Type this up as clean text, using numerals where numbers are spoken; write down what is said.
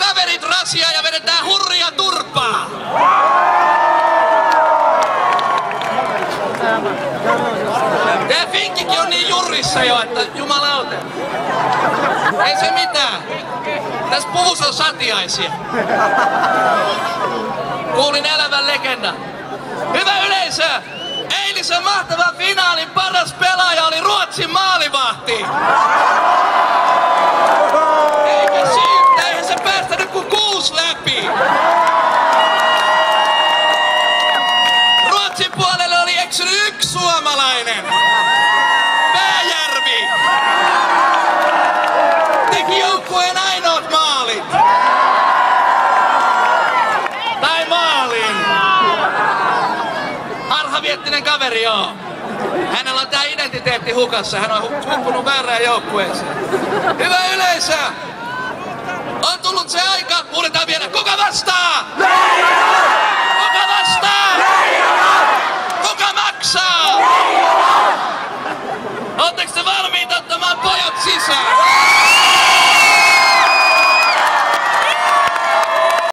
kaverit rasiaa ja vedetään hurria turpaa. Tää Finkkikin on niin jurissa jo, että jumalauta. Ei se mitään. Tässä puvussa on satiaisia. Kuulin elävän legendan. Hyvä yleisö! Eilisen mahtavan finaalin paras pelaaja oli Ruotsin maalivahti. Eikä siitä, eihän se päästänyt kuin 6 läpi. Ruotsin puolelle oli eksynyt 1 suomalainen. Pääjärvi. Teki joukkueen ainoat maalit. Tai maalin. Harhaviettinen kaveri joo. Hänellä on tää identiteetti hukassa. Hän on hukkunut väärään joukkueeseen. Hyvä yleisö! On tullut se aika,